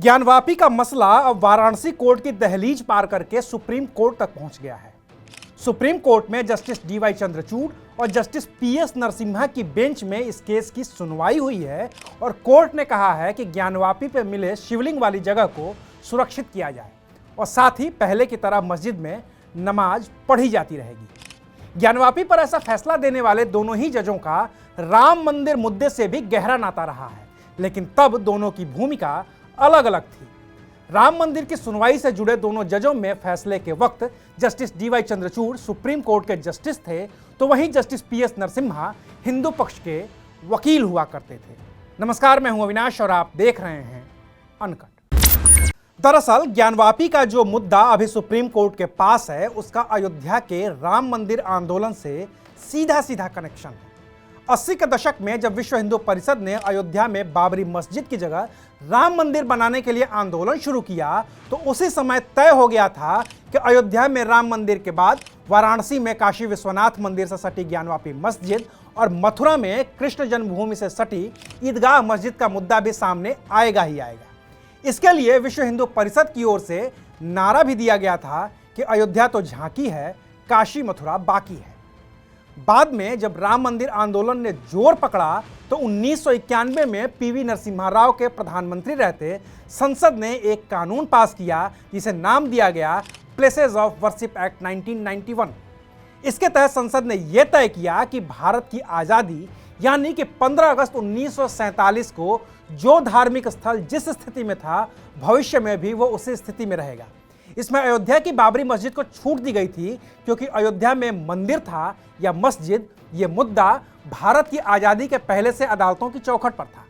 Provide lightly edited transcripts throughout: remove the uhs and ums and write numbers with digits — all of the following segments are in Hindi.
ज्ञानवापी का मसला अब वाराणसी कोर्ट की दहलीज पार करके सुप्रीम कोर्ट तक पहुंच गया है। सुप्रीम कोर्ट में जस्टिस डीवाई चंद्रचूड़ और जस्टिस पीएस नरसिम्हा की बेंच में इस केस की सुनवाई हुई है और कोर्ट ने कहा है कि ज्ञानवापी पर मिले शिवलिंग वाली जगह को सुरक्षित किया जाए और साथ ही पहले की तरह मस्जिद में नमाज पढ़ी जाती रहेगी। ज्ञानवापी पर ऐसा फैसला देने वाले दोनों ही जजों का राम मंदिर मुद्दे से भी गहरा नाता रहा है, लेकिन तब दोनों की भूमिका अलग अलग थी। राम मंदिर की सुनवाई से जुड़े दोनों जजों में फैसले के वक्त justice DY Chandrachud supreme court के जस्टिस थे, तो वहीं जस्टिस पीएस नरसिम्हा हिंदू पक्ष के वकील हुआ करते थे। नमस्कार, मैं हूं अविनाश और आप देख रहे हैं अनकट। दरअसल ज्ञानवापी का जो मुद्दा अभी सुप्रीम कोर्ट के पास है, उसका अयोध्या के राम मंदिर आंदोलन से सीधा सीधा कनेक्शन है। 80 के दशक में जब विश्व हिंदू परिषद ने अयोध्या में बाबरी मस्जिद की जगह राम मंदिर बनाने के लिए आंदोलन शुरू किया, तो उसी समय तय हो गया था कि अयोध्या में राम मंदिर के बाद वाराणसी में काशी विश्वनाथ मंदिर से सटी ज्ञानवापी मस्जिद और मथुरा में कृष्ण जन्मभूमि से सटी ईदगाह मस्जिद का मुद्दा भी सामने आएगा ही आएगा। इसके लिए विश्व हिंदू परिषद की ओर से नारा भी दिया गया था कि अयोध्या तो झांकी है, काशी मथुरा बाकी है। बाद में जब राम मंदिर आंदोलन ने जोर पकड़ा तो 1991 में पीवी नरसिम्हा राव के प्रधानमंत्री रहते संसद ने एक कानून पास किया जिसे नाम दिया गया प्लेसेस ऑफ वर्शिप एक्ट 1991। इसके तहत संसद ने यह तय किया कि भारत की आज़ादी यानी कि 15 अगस्त 1947 को जो धार्मिक स्थल जिस स्थिति में था, भविष्य में भी वो उसी स्थिति में रहेगा। इसमें अयोध्या की बाबरी मस्जिद को छूट दी गई थी क्योंकि अयोध्या में मंदिर था या मस्जिद, ये मुद्दा भारत की आज़ादी के पहले से अदालतों की चौखट पर था।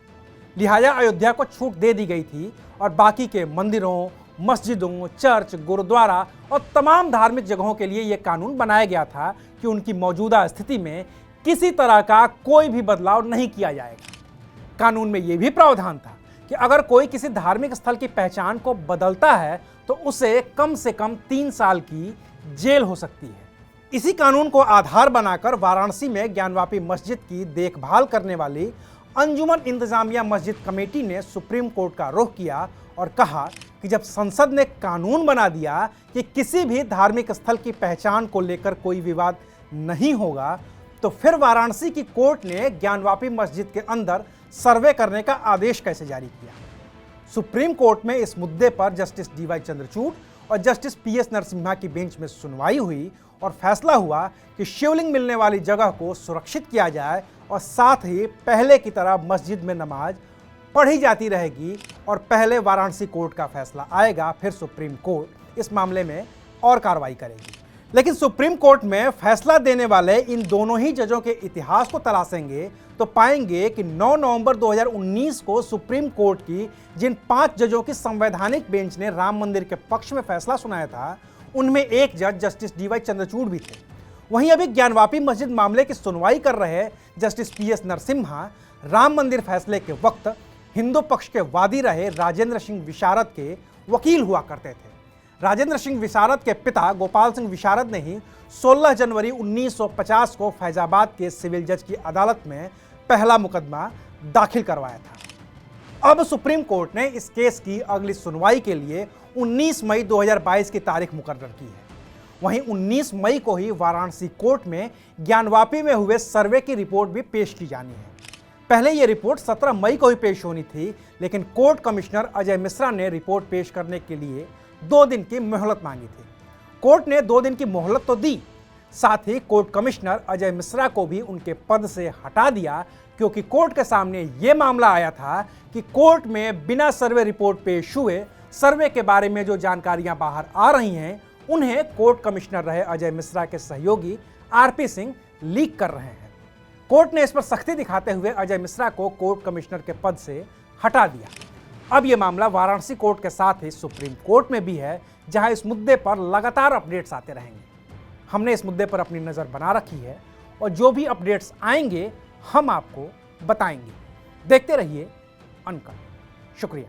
लिहाजा अयोध्या को छूट दे दी गई थी और बाकी के मंदिरों, मस्जिदों, चर्च, गुरुद्वारा और तमाम धार्मिक जगहों के लिए यह कानून बनाया गया था कि उनकी मौजूदा स्थिति में किसी तरह का कोई भी बदलाव नहीं किया जाएगा। कानून में यह भी प्रावधान था कि अगर कोई किसी धार्मिक स्थल की पहचान को बदलता है तो उसे कम से कम 3 साल की जेल हो सकती है। इसी कानून को आधार बनाकर वाराणसी में ज्ञानवापी मस्जिद की देखभाल करने वाली अंजुमन इंतजामिया मस्जिद कमेटी ने सुप्रीम कोर्ट का रुख किया और कहा कि जब संसद ने कानून बना दिया कि किसी भी धार्मिक स्थल की पहचान को लेकर कोई विवाद नहीं होगा, तो फिर वाराणसी की कोर्ट ने ज्ञानवापी मस्जिद के अंदर सर्वे करने का आदेश कैसे जारी किया। सुप्रीम कोर्ट में इस मुद्दे पर जस्टिस डीवाई चंद्रचूड़ और जस्टिस पीएस नरसिम्हा की बेंच में सुनवाई हुई और फैसला हुआ कि शिवलिंग मिलने वाली जगह को सुरक्षित किया जाए और साथ ही पहले की तरह मस्जिद में नमाज पढ़ी जाती रहेगी और पहले वाराणसी कोर्ट का फैसला आएगा, फिर सुप्रीम कोर्ट इस मामले में और कार्रवाई करेगी। लेकिन सुप्रीम कोर्ट में फैसला देने वाले इन दोनों ही जजों के इतिहास को तलाशेंगे तो पाएंगे कि 9 नवंबर 2019 को सुप्रीम कोर्ट की जिन 5 जजों की संवैधानिक बेंच ने राम मंदिर के पक्ष में फैसला सुनाया था, उनमें एक जज जस्टिस डीवाई चंद्रचूड़ भी थे। वहीं अभी ज्ञानवापी मस्जिद मामले की सुनवाई कर रहे जस्टिस पीएस नरसिम्हा राम मंदिर फैसले के वक्त हिंदू पक्ष के वादी रहे राजेंद्र सिंह विशारद के वकील हुआ करते थे। राजेंद्र सिंह विशारद के पिता गोपाल सिंह विशारद ने ही 16 जनवरी 1950 को फैजाबाद के सिविल जज की अदालत में पहला मुकदमा दाखिल करवाया था। अब सुप्रीम कोर्ट ने इस केस की अगली सुनवाई के लिए 19 मई 2022 की तारीख मुकर्रर की है। वहीं 19 मई को ही वाराणसी कोर्ट में ज्ञानवापी में हुए सर्वे की रिपोर्ट भी पेश की जानी है। पहले यह रिपोर्ट 17 मई को ही पेश होनी थी, लेकिन कोर्ट कमिश्नर अजय मिश्रा ने रिपोर्ट पेश करने के लिए 2 दिन की मोहलत मांगी थी। कोर्ट ने 2 दिन की मोहलत तो दी, साथ ही कोर्ट कमिश्नर अजय मिश्रा को भी उनके पद से हटा दिया क्योंकि कोर्ट के सामने यह मामला आया था कि कोर्ट में बिना सर्वे रिपोर्ट पेश हुए सर्वे के बारे में जो जानकारियां बाहर आ रही हैं, उन्हें कोर्ट कमिश्नर रहे अजय मिश्रा के सहयोगी आरपी सिंह लीक कर रहे हैं। कोर्ट ने इस पर सख्ती दिखाते हुए अजय मिश्रा को कोर्ट कमिश्नर के पद से हटा दिया। अब यह मामला वाराणसी कोर्ट के साथ ही सुप्रीम कोर्ट में भी है, जहां इस मुद्दे पर लगातार अपडेट्स आते रहेंगे। हमने इस मुद्दे पर अपनी नज़र बना रखी है और जो भी अपडेट्स आएंगे हम आपको बताएंगे। देखते रहिए अनकट। शुक्रिया।